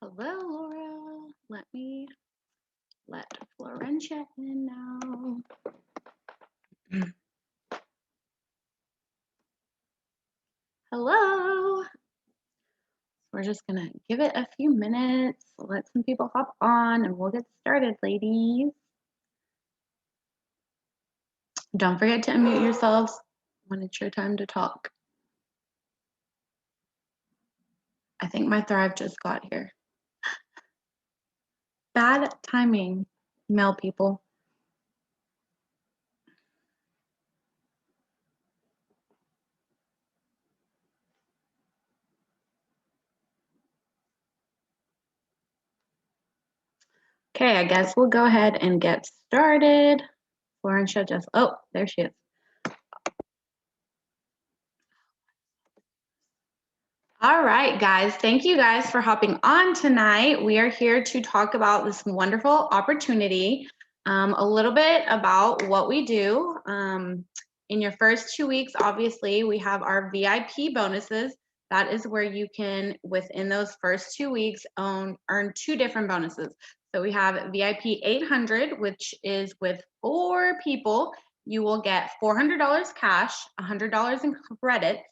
Hello, Laura. Let me let Florencia in now. Hello. We're just going to give it a few minutes, let some people hop on, and we'll get started, ladies. Don't forget to unmute yourselves when it's your time to talk. I think my Thrive just got here. Bad timing, male people. Okay, I guess we'll go ahead and get started. Florencia just, oh, there she is. All right, guys, thank you guys for hopping on tonight. We are here to talk about this wonderful opportunity, a little bit about what we do. In your first 2 weeks, obviously, we have our VIP bonuses. That is where you can, within those first 2 weeks, earn 2 different bonuses. So we have VIP 800, which is with 4 people. You will get $400 cash, $100 in credits,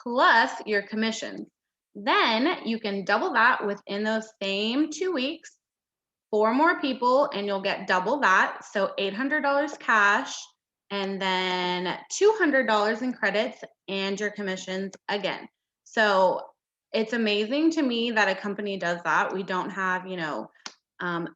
plus your commissions. Then you can double that within those same 2 weeks, 4 more people, and you'll get double that. So $800 cash, and then $200 in credits and your commissions again. So it's amazing to me that a company does that. We don't have,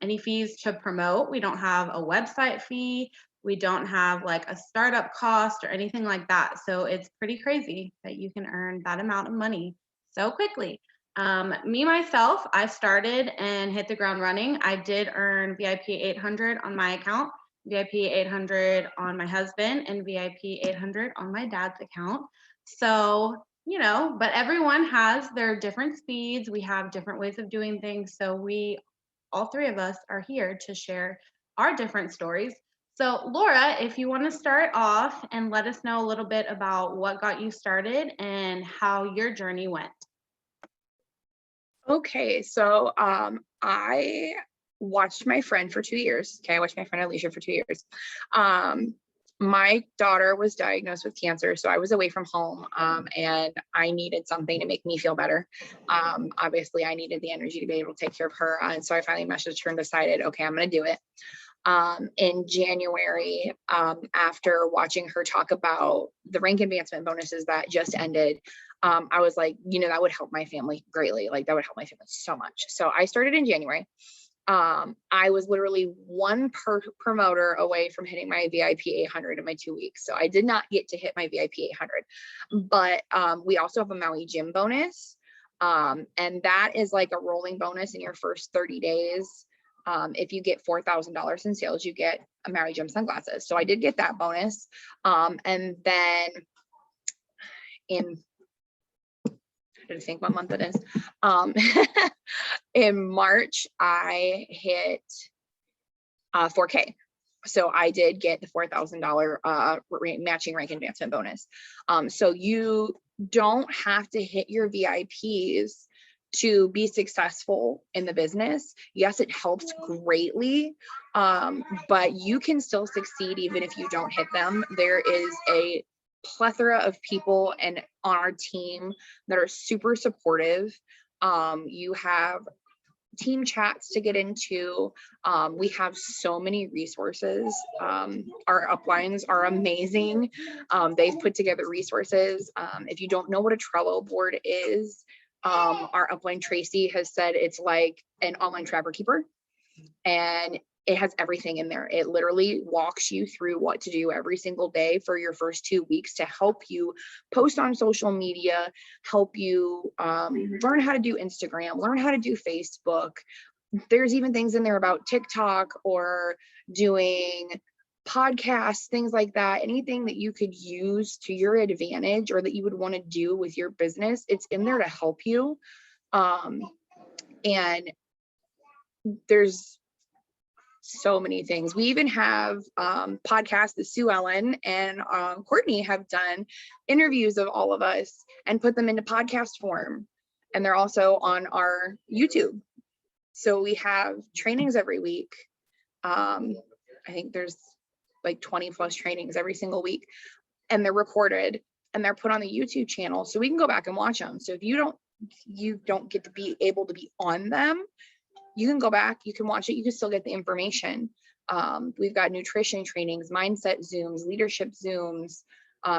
any fees to promote. We don't have a website fee. We don't have like a startup cost or anything like that. So it's pretty crazy that you can earn that amount of money so quickly. Myself, I started and hit the ground running. I did earn VIP 800 on my account, VIP 800 on my husband, and VIP 800 on my dad's account. So, but everyone has their different speeds. We have different ways of doing things. So all 3 of us are here to share our different stories. So Laura, if you want to start off and let us know a little bit about what got you started and how your journey went. Okay, so I watched my friend for 2 years. Okay, I watched my friend Alicia for 2 years. My daughter was diagnosed with cancer, so I was away from home, and I needed something to make me feel better. Obviously, I needed the energy to be able to take care of her, and so I finally messaged her and decided, okay, I'm going to do it. In January, after watching her talk about the rank advancement bonuses that just ended, I was like, that would help my family greatly. Like that would help my family so much. So I started in January. I was literally one promoter away from hitting my VIP 800 in my 2 weeks. So I did not get to hit my VIP 800, but we also have a Maui gym bonus. And that is like a rolling bonus in your first 30 days. If you get $4,000 in sales, you get a Maui gym sunglasses. So I did get that bonus. And then I think what month it is. In March, I hit 4K. So I did get the $4,000 matching rank advancement bonus. So you don't have to hit your VIPs to be successful in the business. Yes, it helps greatly, but you can still succeed even if you don't hit them. There is a plethora of people and on our team that are super supportive. You have team chats to get into. We have so many resources. Our uplines are amazing. They've put together resources. If you don't know what a Trello board is, our upline Tracy has said it's like an online trapper keeper, and it has everything in there. It literally walks you through what to do every single day for your first 2 weeks to help you post on social media, help you learn how to do Instagram, learn how to do Facebook. There's even things in there about TikTok or doing podcasts, things like that. Anything that you could use to your advantage or that you would want to do with your business, it's in there to help you. And there's so many things. We even have podcasts that Sue Ellen and Courtney have done interviews of all of us and put them into podcast form. And they're also on our YouTube. So we have trainings every week. I think there's like 20 plus trainings every single week, and they're recorded and they're put on the YouTube channel, so we can go back and watch them. So if you don't get to be able to be on them, you can go back, you can watch it, you can still get the information. We've got nutrition trainings, mindset Zooms, leadership Zooms,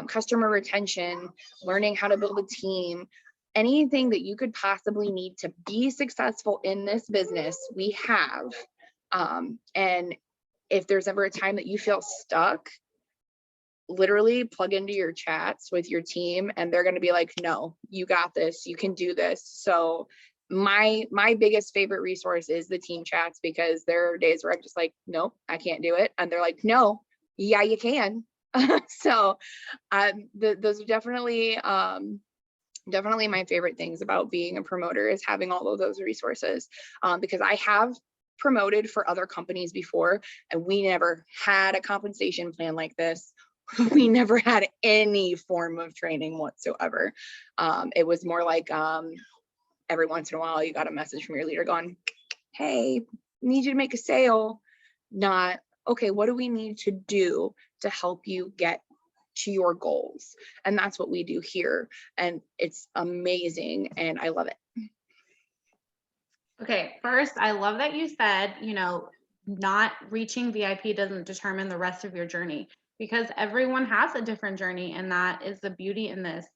customer retention, learning how to build a team, anything that you could possibly need to be successful in this business, we have. And if there's ever a time that you feel stuck, literally plug into your chats with your team and they're going to be like, no, you got this, you can do this. So my biggest favorite resource is the team chats, because there are days where I'm just like, nope, I can't do it. And they're like, no, yeah, you can. So those are definitely my favorite things about being a promoter, is having all of those resources, because I have promoted for other companies before and we never had a compensation plan like this. We never had any form of training whatsoever. It was more like every once in a while you got a message from your leader going, hey, need you to make a sale. Not, okay, what do we need to do to help you get to your goals? And that's what we do here. And it's amazing. And I love it. Okay, first, I love that you said, not reaching VIP doesn't determine the rest of your journey, because everyone has a different journey, and that is the beauty in this.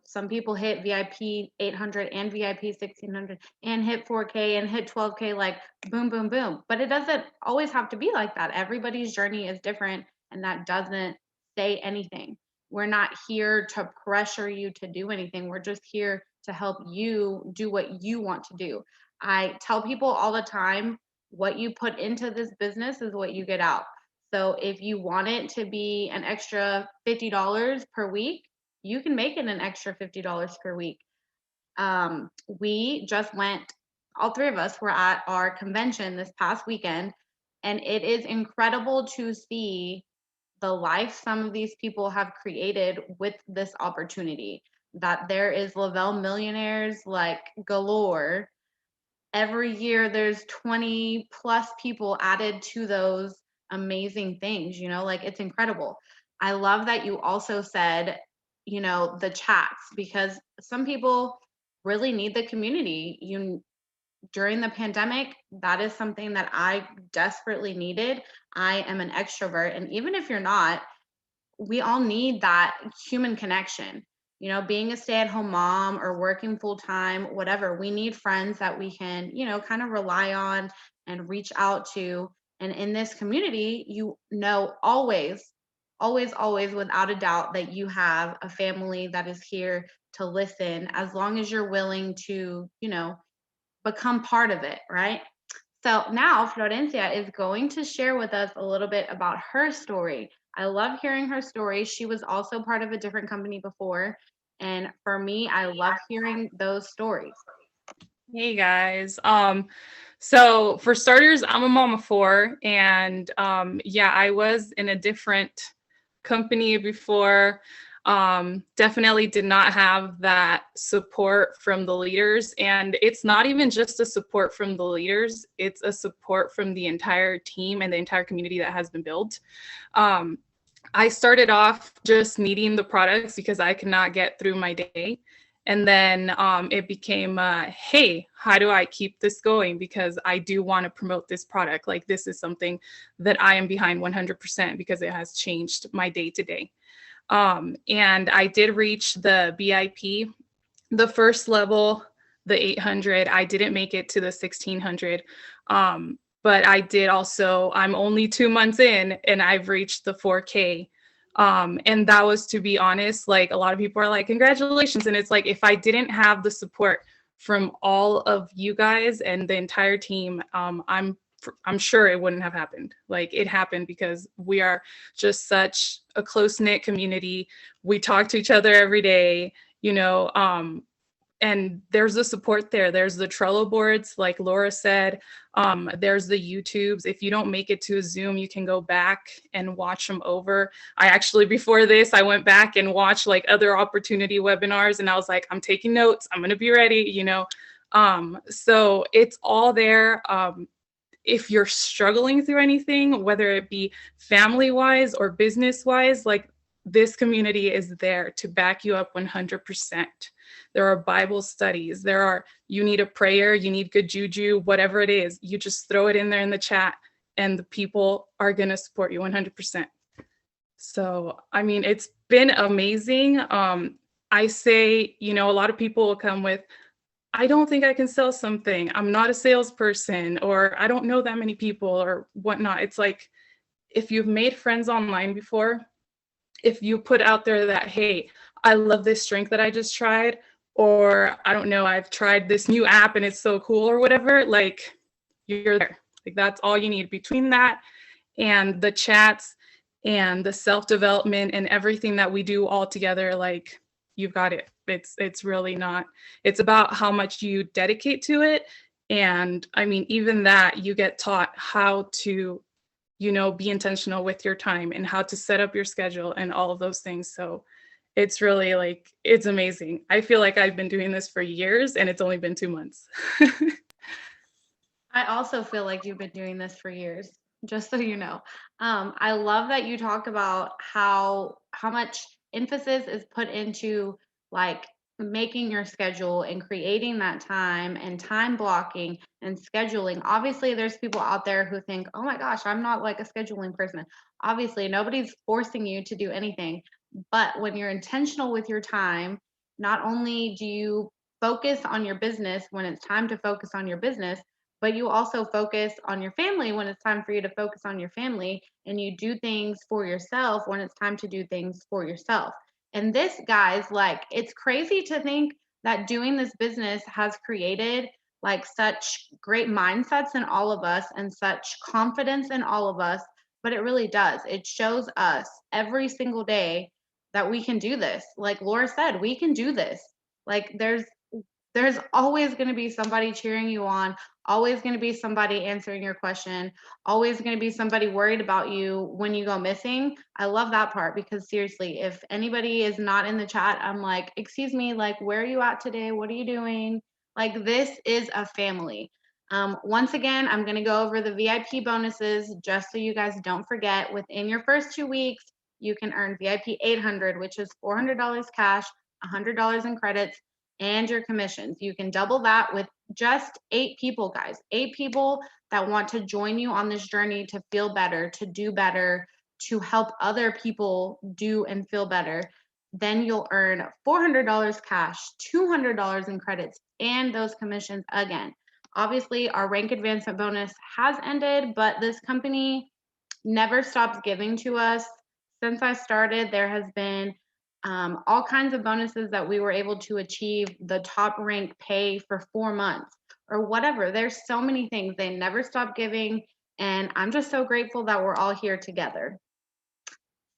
Some people hit VIP 800 and VIP 1600 and hit 4K and hit 12K, like boom, boom, boom. But it doesn't always have to be like that. Everybody's journey is different, and that doesn't say anything. We're not here to pressure you to do anything. We're just here to help you do what you want to do. I tell people all the time, what you put into this business is what you get out. So if you want it to be an extra $50 per week, you can make it an extra $50 per week. We just went, all three of us were at our convention this past weekend, and it is incredible to see the life some of these people have created with this opportunity. That there is Le-Vel millionaires like galore. Every year there's 20 plus people added to those amazing things, like it's incredible. I love that you also said, the chats, because some people really need the community. During the pandemic, that is something that I desperately needed. I am an extrovert, and even if you're not, we all need that human connection. Being a stay-at-home mom or working full-time, whatever, we need friends that we can, kind of rely on and reach out to. And in this community, always, always, always, without a doubt, that you have a family that is here to listen, as long as you're willing to, become part of it, right? So now Florencia is going to share with us a little bit about her story. I love hearing her story. She was also part of a different company before. And for me, I love hearing those stories. Hey guys. So for starters, I'm a mom of four, and I was in a different company before. Definitely did not have that support from the leaders, and it's not even just a support from the leaders, it's a support from the entire team and the entire community that has been built. I started off just needing the products because I could not get through my day. And then it became, hey, how do I keep this going? Because I do want to promote this product. Like, this is something that I am behind 100% because it has changed my day to day. And I did reach the VIP, the first level, the 800. I didn't make it to the 1600. But I did also, I'm only 2 months in and I've reached the 4K. And that was, to be honest, like, a lot of people are like, congratulations. And it's like, if I didn't have the support from all of you guys and the entire team, I'm sure it wouldn't have happened. Like, it happened because we are just such a close-knit community. We talk to each other every day, and there's the support there. There's the Trello boards, like Lora said. There's the YouTubes. If you don't make it to a Zoom, you can go back and watch them over. I actually, before this, I went back and watched like other opportunity webinars, and I was like, I'm taking notes. I'm going to be ready, So it's all there. If you're struggling through anything, whether it be family wise or business wise, like this community is there to back you up 100%. There are Bible studies. You need a prayer, you need good juju, whatever it is, you just throw it in there in the chat and the people are going to support you 100%. So, I mean, it's been amazing. I say, a lot of people will come with, I don't think I can sell something. I'm not a salesperson, or I don't know that many people or whatnot. It's like, if you've made friends online before, if you put out there that, hey, I love this drink that I just tried, or I don't know, I've tried this new app and it's so cool or whatever, like you're there. Like that's all you need. Between that and the chats and the self-development and everything that we do all together, like you've got it. It's really not, it's about how much you dedicate to it. And I mean, even that, you get taught how to, be intentional with your time and how to set up your schedule and all of those things. So it's really like, it's amazing. I feel like I've been doing this for years and it's only been 2 months. I also feel like you've been doing this for years, just so you know. I love that you talk about how much emphasis is put into like making your schedule and creating that time and time blocking and scheduling. Obviously, there's people out there who think, oh my gosh, I'm not like a scheduling person. Obviously, nobody's forcing you to do anything. But when you're intentional with your time, not only do you focus on your business when it's time to focus on your business, but you also focus on your family when it's time for you to focus on your family, and you do things for yourself when it's time to do things for yourself. And this, guys, like, it's crazy to think that doing this business has created like such great mindsets in all of us and such confidence in all of us, but it really does. It shows us every single day that we can do this. Like Lora said, we can do this. Like there's always going to be somebody cheering you on, always going to be somebody answering your question, always going to be somebody worried about you when you go missing. I love that part, because seriously, if anybody is not in the chat, I'm like, excuse me, like, where are you at today? What are you doing? Like, this is a family. Once again, I'm going to go over the VIP bonuses just so you guys don't forget. Within your first 2 weeks, you can earn VIP 800, which is $400 cash, $100 in credits, and your commissions. You can double that with just 8 people, guys. 8 people that want to join you on this journey to feel better, to do better, to help other people do and feel better. Then you'll earn $400 cash, $200 in credits, and those commissions again. Obviously, our rank advancement bonus has ended, but this company never stops giving to us. Since I started, there has been all kinds of bonuses that we were able to achieve, the top rank pay for 4 months or whatever. There's so many things. They never stop giving. And I'm just so grateful that we're all here together.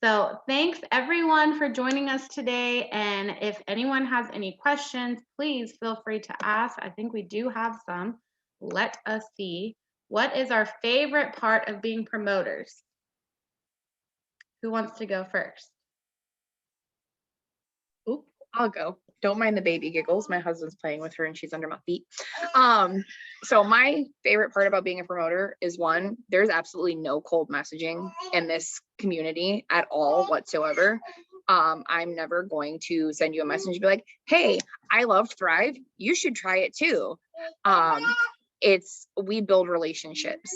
So thanks everyone for joining us today. And if anyone has any questions, please feel free to ask. I think we do have some. Let us see. What is our favorite part of being promoters? Who wants to go first? Oop, I'll go. Don't mind the baby giggles. My husband's playing with her and she's under my feet. So my favorite part about being a promoter is, one, there's absolutely no cold messaging in this community at all whatsoever. I'm never going to send you a message and be like, hey, I love Thrive, you should try it too. We build relationships.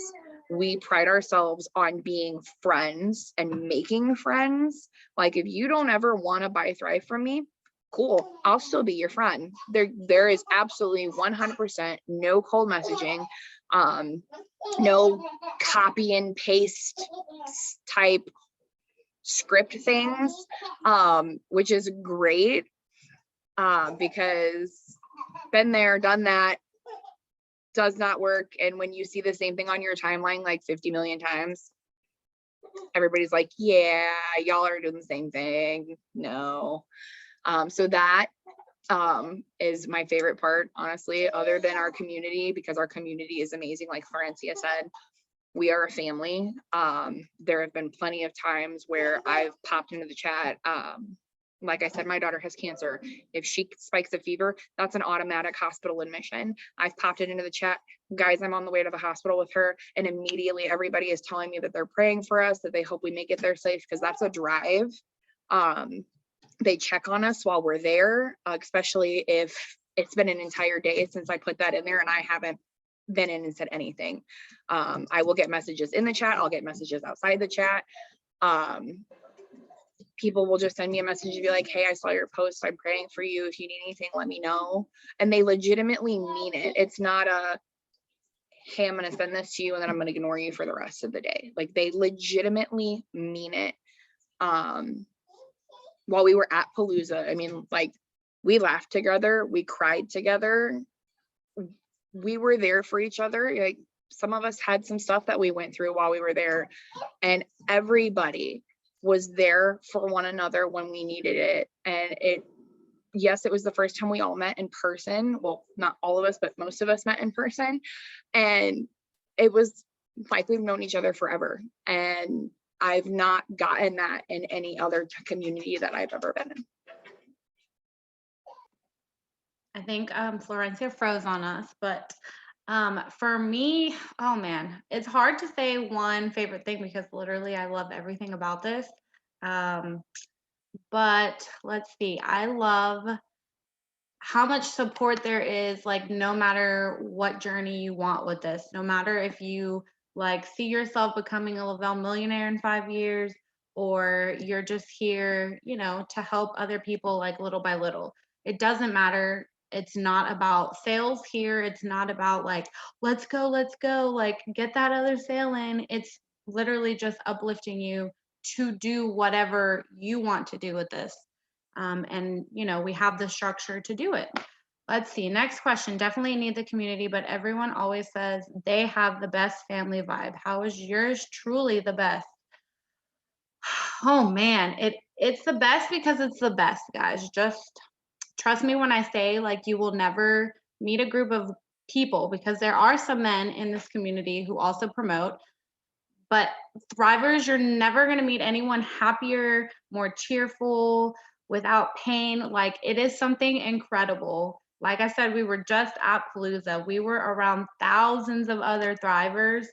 We pride ourselves on being friends and making friends. Like, if you don't ever want to buy Thrive from me, cool, I'll still be your friend. There is absolutely 100% no cold messaging, no copy and paste type script things, which is great, because been there, done that, does not work. And when you see the same thing on your timeline like 50 million times, everybody's like, yeah, y'all are doing the same thing. No. So that is my favorite part, honestly, other than our community, because our community is amazing. Like Florencia said, we are a family. There have been plenty of times where I've popped into the chat Like I said, my daughter has cancer. If she spikes a fever, that's an automatic hospital admission. I've popped it into the chat. Guys, I'm on the way to the hospital with her. And immediately everybody is telling me that they're praying for us, that they hope we make it there safe, because that's a drive. They check on us while we're there, especially if it's been an entire day since I put that in there and I haven't been in and said anything. I will get messages in the chat. I'll get messages outside the chat. People will just send me a message and be like, hey, I saw your post. I'm praying for you. If you need anything, let me know. And they legitimately mean it. It's not a, hey, I'm going to send this to you and then I'm going to ignore you for the rest of the day. Like, they legitimately mean it. While we were at Palooza, I mean, like, we laughed together. We cried together. We were there for each other. Like, some of us had some stuff that we went through while we were there, and everybody was there for one another when we needed it. And yes, it was the first time we all met in person. Well, not all of us, but most of us met in person. And it was like we've known each other forever. And I've not gotten that in any other community that I've ever been in. I think Florencia froze on us, but for me, oh man, it's hard to say one favorite thing because literally I love everything about this. But let's see, I love how much support there is, like, no matter what journey you want with this, no matter if you like see yourself becoming a Le-Vel millionaire in 5 years, or you're just here, you know, to help other people, like, little by little. It doesn't matter. It's not about sales here. It's not about like, let's go, like, get that other sale in. It's literally just uplifting you to do whatever you want to do with this. And, you know, we have the structure to do it. Let's see. Next question. Definitely need the community, but everyone always says they have the best family vibe. How is yours truly the best? Oh man, it's the best because it's the best, guys. Just trust me when I say, like, you will never meet a group of people, because there are some men in this community who also promote, but thrivers, you're never going to meet anyone happier, more cheerful, without pain. Like, it is something incredible. Like I said, we were just at Palooza. We were around thousands of other thrivers,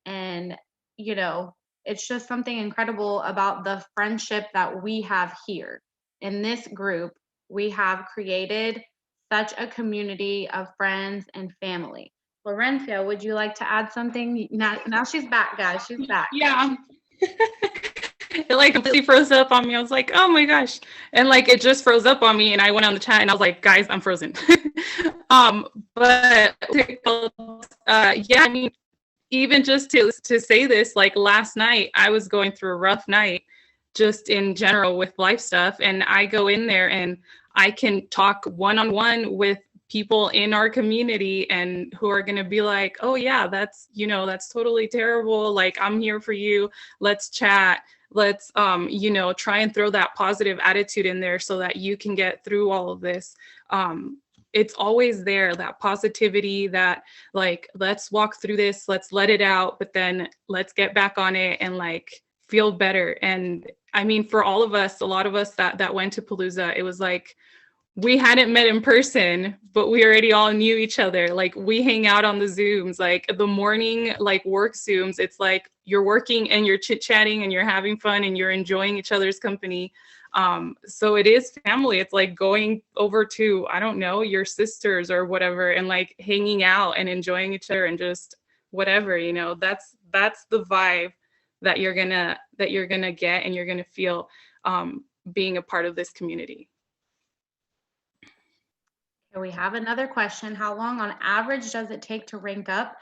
and, you know, it's just something incredible about the friendship that we have here. In this group, we have created such a community of friends and family. Florencia, would you like to add something? Now she's back, guys. She's back. Yeah. It like completely froze up on me. I was like, oh my gosh. And like it just froze up on me, and I went on the chat and I was like, guys, I'm frozen. But yeah, I mean, even just to say this, like last night, I was going through a rough night just in general with life stuff. And I go in there and I can talk one-on-one with people in our community and who are going to be like, oh yeah, that's, you know, that's totally terrible. Like, I'm here for you. Let's chat. Let's, you know, try and throw that positive attitude in there so that you can get through all of this. It's always there, that positivity, that like, let's walk through this, let's let it out, but then let's get back on it and like feel better. And I mean, for all of us, a lot of us that went to Palooza, it was like, we hadn't met in person, but we already all knew each other. Like, we hang out on the Zooms, like the morning, like work Zooms. It's like you're working and you're chit-chatting and you're having fun and you're enjoying each other's company. So it is family. It's like going over to, I don't know, your sisters or whatever, and like hanging out and enjoying each other and just whatever, you know, that's the vibe that you're gonna get and you're gonna feel being a part of this community. We have another question. How long on average does it take to rank up?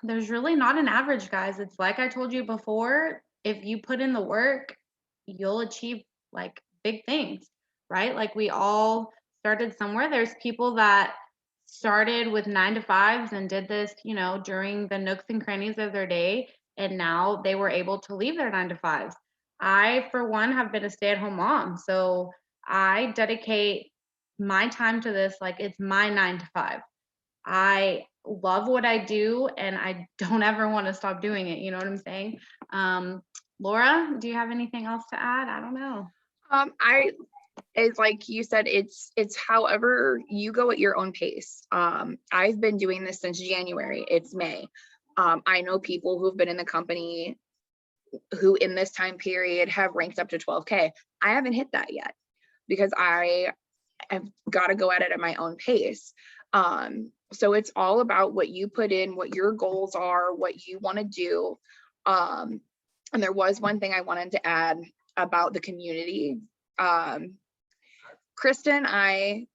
There's really not an average, guys. It's like I told you before, if you put in the work, you'll achieve like big things, right? Like, we all started somewhere. There's people that started with 9 to 5s and did this, you know, during the nooks and crannies of their day, and now they were able to leave their 9 to 5s. I, for one, have been a stay-at-home mom, so I dedicate my time to this like it's my 9 to 5. I love what I do and I don't ever want to stop doing it. You know what I'm saying? Laura, do you have anything else to add? I don't know. I It's like you said, it's however you go at your own pace. I've been doing this since January. It's May. I know people who've been in the company who in this time period have ranked up to 12K. I haven't hit that yet because I have got to go at it at my own pace. So it's all about what you put in, what your goals are, what you want to do. And there was one thing I wanted to add about the community. Kristen, I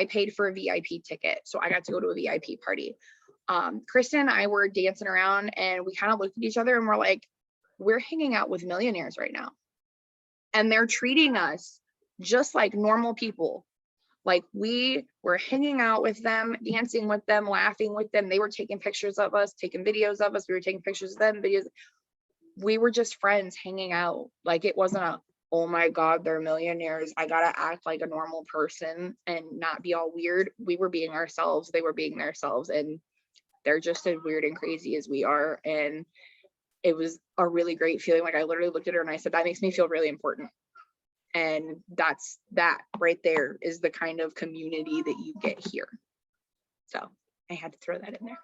paid for a VIP ticket, so I got to go to a VIP party. Kristen and I were dancing around and we kind of looked at each other and we're like, we're hanging out with millionaires right now. And they're treating us just like normal people. Like we were hanging out with them, dancing with them, laughing with them. They were taking pictures of us, taking videos of us. We were taking pictures of them, videos. We were just friends hanging out. Like it wasn't a, oh my God, they're millionaires, I gotta act like a normal person and not be all weird. We were being ourselves. They were being themselves. And they're just as weird and crazy as we are. And it was a really great feeling. Like I literally looked at her and I said, that makes me feel really important. And that right there is the kind of community that you get here. So I had to throw that in there.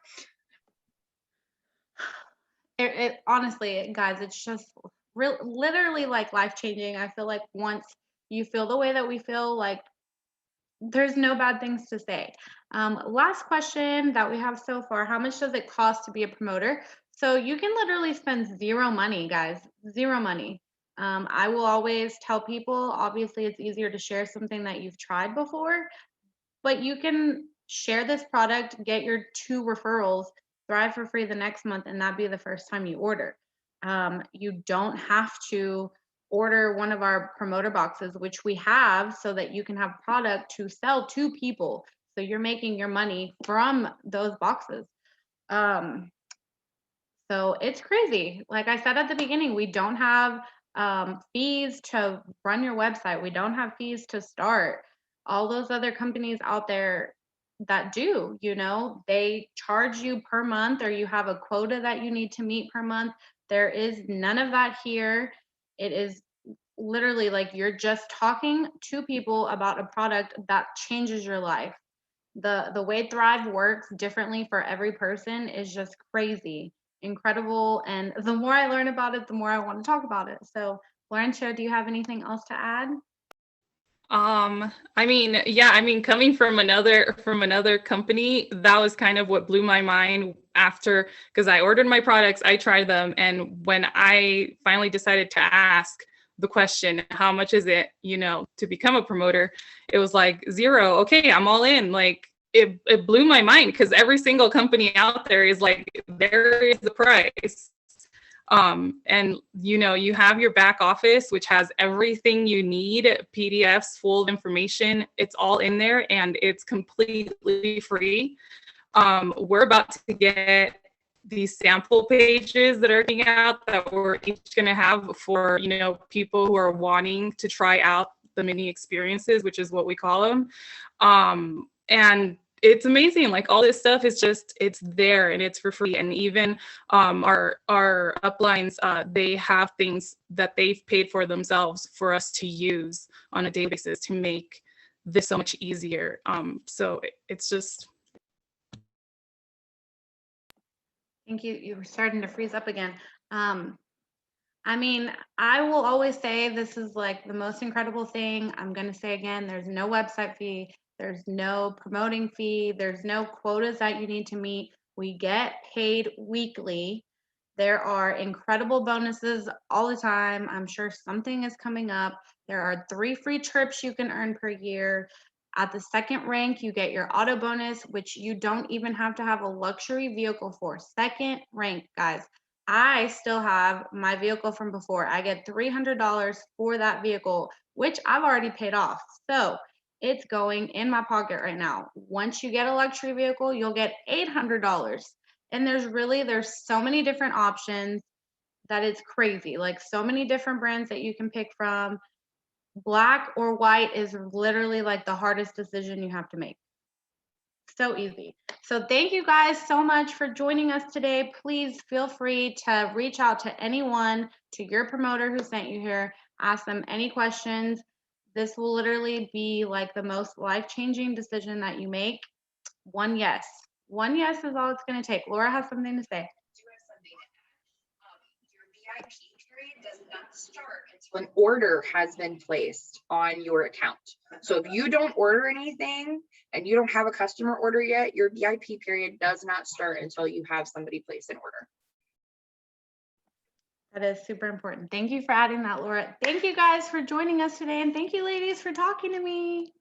It honestly, guys, it's just literally like life-changing. I feel like once you feel the way that we feel, like there's no bad things to say. Last question that we have so far, how much does it cost to be a promoter? So you can literally spend zero money, guys, zero money. I will always tell people, obviously it's easier to share something that you've tried before, but you can share this product, get your 2 referrals, thrive for free the next month, and that be the first time you order. You don't have to order one of our promoter boxes, which we have, so that you can have product to sell to people. So you're making your money from those boxes. So it's crazy. Like I said at the beginning, we don't have fees to run your website. We don't have fees to start. All those other companies out there that do, they charge you per month, or you have a quota that you need to meet per month. There is none of that here. It is literally like you're just talking to people about a product that changes your life. The way Thrive works differently for every person is just crazy, incredible. And the more I learn about it, the more I want to talk about it. So, Florencia, do you have anything else to add? Coming from another company, that was kind of what blew my mind after, because I ordered my products, I tried them, and when I finally decided to ask the question, how much is it, to become a promoter, it was like zero. Okay, I'm all in. Like it blew my mind, because every single company out there is like, there is the price. And you have your back office, which has everything you need, PDFs, full information, it's all in there, and it's completely free. We're about to get these sample pages that are coming out that we're each going to have for, people who are wanting to try out the mini experiences, which is what we call them. And it's amazing. Like all this stuff is just, it's there and it's for free. And even our uplines, they have things that they've paid for themselves for us to use on a daily basis to make this so much easier. So it's just. I think you were starting to freeze up again. I will always say this is like the most incredible thing. I'm going to say again, there's no website fee. There's no promoting fee. There's no quotas that you need to meet. We get paid weekly. There are incredible bonuses all the time. I'm sure something is coming up. There are 3 free trips you can earn per year. At the second rank, you get your auto bonus, which you don't even have to have a luxury vehicle for. Second rank, guys. I still have my vehicle from before. I get $300 for that vehicle, which I've already paid off. So it's going in my pocket right now. Once you get a luxury vehicle, you'll get $800. And there's so many different options that it's crazy. Like so many different brands that you can pick from. Black or white is literally like the hardest decision you have to make. So easy. So thank you guys so much for joining us today. Please feel free to reach out to anyone, to your promoter who sent you here, ask them any questions. This will literally be like the most life-changing decision that you make. One yes. One yes is all it's going to take. Laura has something to say. Your VIP period does not start until an order has been placed on your account. So if you don't order anything and you don't have a customer order yet, your VIP period does not start until you have somebody place an order. That is super important. Thank you for adding that, Laura. Thank you guys for joining us today. And thank you, ladies, for talking to me.